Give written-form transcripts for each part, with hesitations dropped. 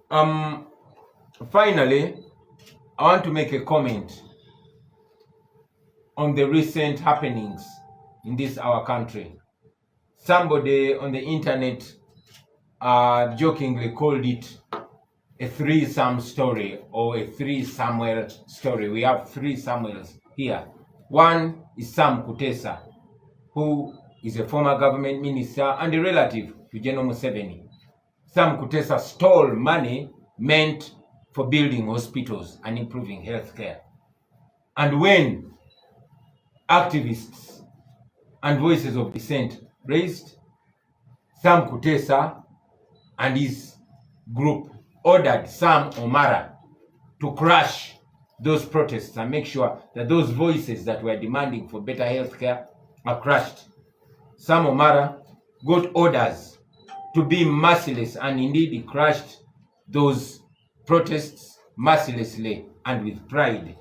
Finally, I want to make a comment on the recent happenings in this our country. Somebody on the internet jokingly called it a 3 Sam story or a 3 Samuel story. We have 3 Samuels here. One is Sam Kutesa, who is a former government minister and a relative to General Museveni. Sam Kutesa stole money meant for building hospitals and improving healthcare. And when activists and voices of dissent raised, Sam Kutesa and his group ordered Sam Omara to crush those protests and make sure that those voices that were demanding for better healthcare are crushed. Sam Omara got orders to be merciless, and indeed he crushed those protests mercilessly and with pride.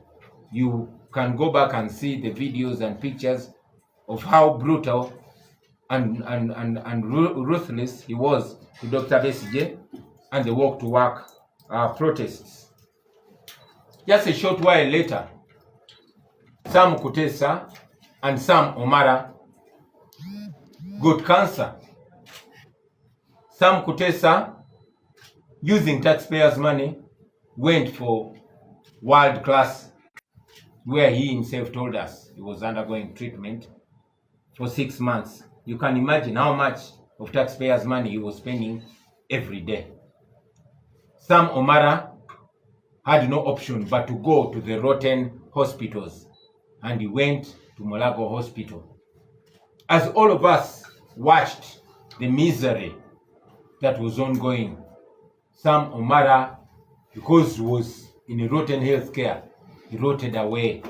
You can go back and see the videos and pictures of how brutal and ruthless he was to Dr. Besigye and the walk to work protests. Just a short while later, Sam Kutesa and Sam Omara got cancer. Sam Kutesa, using taxpayers' money, went for world class, where he himself told us he was undergoing treatment for 6 months. You can imagine how much of taxpayers' money he was spending every day. Sam Omara had no option but to go to the rotten hospitals, and he went to Mulago Hospital. As all of us watched the misery that was ongoing, Sam Omara, because he was in a rotten healthcare, he rotted away.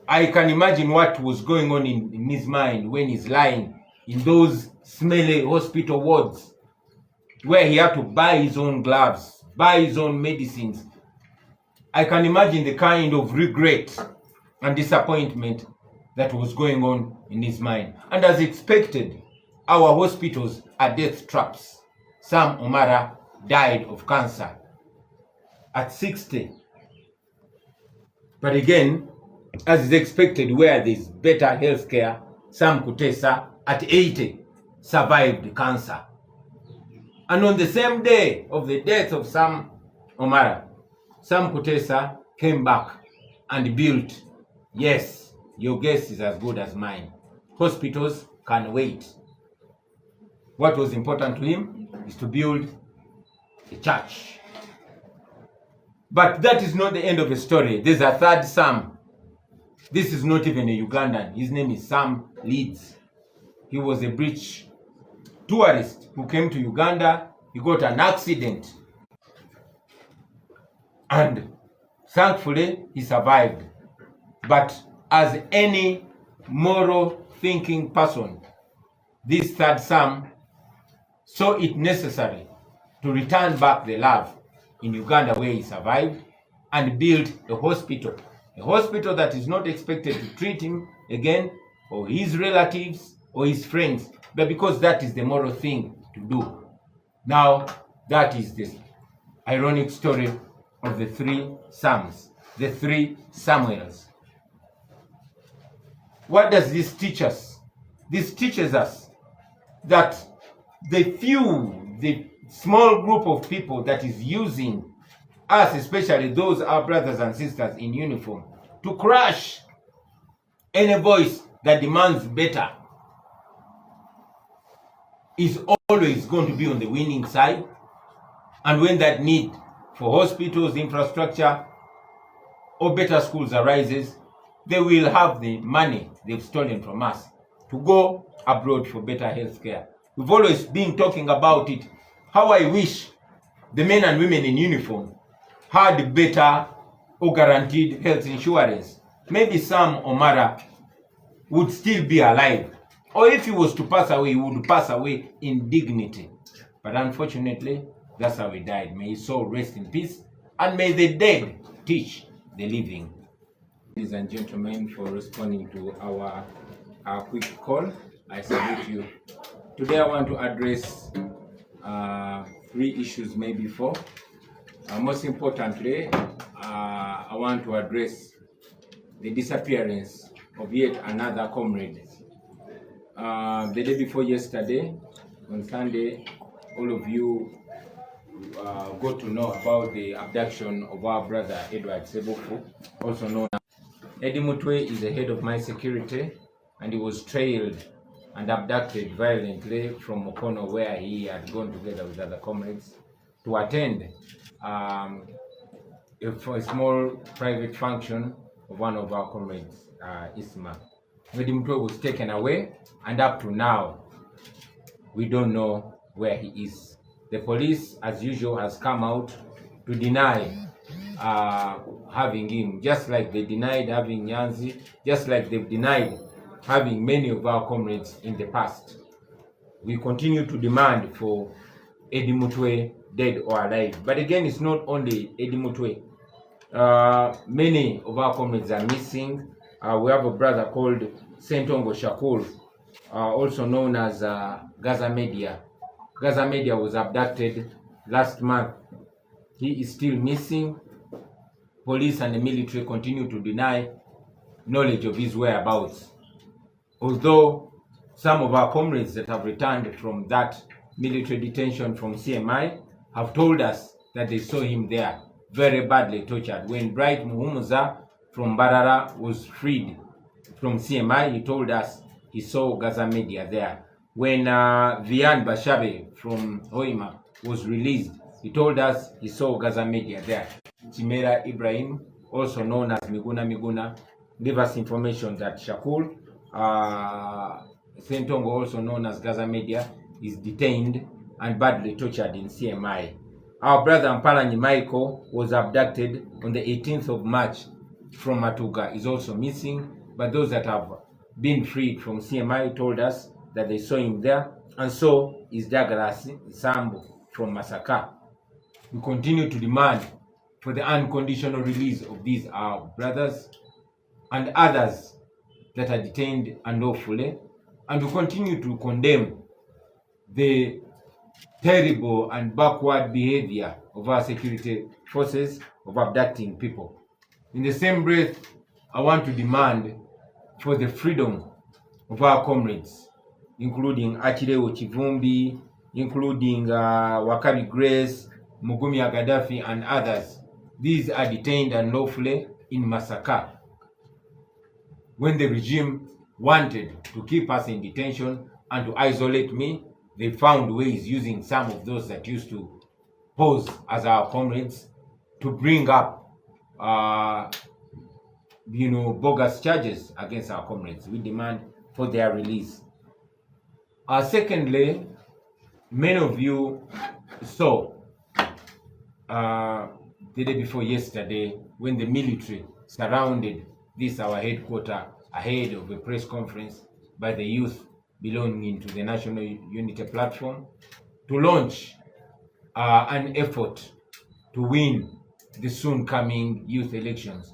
I can imagine what was going on in his mind when he's lying in those smelly hospital wards, where he had to buy his own gloves, buy his own medicines. I can imagine the kind of regret and disappointment that was going on in his mind. And as expected, our hospitals are death traps. Sam Omara died of cancer at 60. But again, as is expected, where there's better healthcare, Sam Kutesa at 80 survived cancer. And on the same day of the death of Sam Omara, Sam Kutesa came back and built, yes, your guess is as good as mine, hospitals can wait. What was important to him is to build a church. But that is not the end of the story. There's a third Sam. This is not even a Ugandan. His name is Sam Leeds. He was a British tourist who came to Uganda. He got an accident, and thankfully he survived. But as any moral thinking person, this third Sam saw it necessary to return back the love in Uganda, where he survived, and build a hospital that is not expected to treat him again, or his relatives, or his friends, but because that is the moral thing to do. Now, that is the ironic story of the 3 Sams, the 3 Samuels. What does this teach us? This teaches us that the small group of people that is using us, especially those our brothers and sisters in uniform, to crush any voice that demands better, is always going to be on the winning side. And when that need for hospitals, infrastructure, or better schools arises, they will have the money they've stolen from us to go abroad for better health care. We've always been talking about it, how I wish the men and women in uniform had better or guaranteed health insurance. Maybe Sam Omara would still be alive. Or if he was to pass away, he would pass away in dignity. But unfortunately, that's how he died. May his soul rest in peace, and may the dead teach the living. Ladies and gentlemen, for responding to our quick call, I salute you. Today I want to address 3 issues, maybe 4. Most importantly, I want to address the disappearance of yet another comrade. The day before yesterday, on Sunday, all of you got to know about the abduction of our brother Edward Sebofu, also known as Eddie Mutwe. Is the head of my security, and he was trailed and abducted violently from Mukono, where he had gone together with other comrades to attend for a small private function of one of our comrades, Isma. Eddie Mutwe was taken away, and up to now, we don't know where he is. The police, as usual, has come out to deny having him, just like they denied having Nyanzi, just like they've denied having many of our comrades in the past. We continue to demand for Eddie Mutwe, dead or alive. But again, it's not only Eddie Mutwe. Many of our comrades are missing. We have a brother called Sentongo Shakul, also known as Gaza Media. Gaza Media was abducted last month. He is still missing. Police and the military continue to deny knowledge of his whereabouts. Although some of our comrades that have returned from that military detention from CMI have told us that they saw him there, very badly tortured. When Bright Muhoozi from Barara was freed from CMI, he told us he saw Gaza Media there. When Vian Bashabe from Hoima was released, he told us he saw Gaza Media there. Chimera Ibrahim, also known as Miguna, gave us information that Shakul, Sentongo, also known as Gaza Media, is detained and badly tortured in CMI. Our brother Mpalanyi Michael was abducted on the 18th of March from Matuga, is also missing, but those that have been freed from CMI told us that they saw him there, and so is Douglas Sambo from Masaka. We continue to demand for the unconditional release of these our brothers and others that are detained unlawfully, and we continue to condemn the terrible and backward behavior of our security forces of abducting people. In the same breath, I want to demand for the freedom of our comrades, including Achileo Chivumbi, including Wakabi Grace, Mugumya Gaddafi, and others. These are detained unlawfully in Masaka. When the regime wanted to keep us in detention and to isolate me, they found ways, using some of those that used to pose as our comrades, to bring up bogus charges against our comrades. We demand for their release. Secondly, many of you saw the day before yesterday when the military surrounded this our headquarters ahead of a press conference by the youth belonging to the National Unity Platform to launch an effort to win the soon coming youth elections.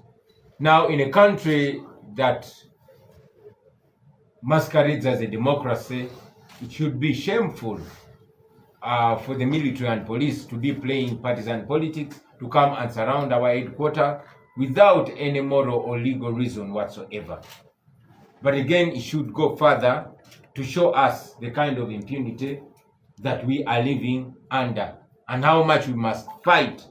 Now, in a country that masquerades as a democracy, it should be shameful for the military and police to be playing partisan politics, to come and surround our headquarters without any moral or legal reason whatsoever. But again, it should go further to show us the kind of impunity that we are living under and how much we must fight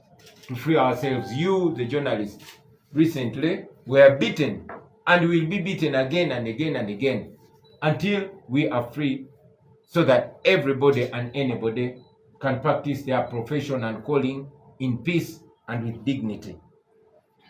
to free ourselves. You, the journalists, recently were beaten and will be beaten again and again and again until we are free, so that everybody and anybody can practice their profession and calling in peace and with dignity.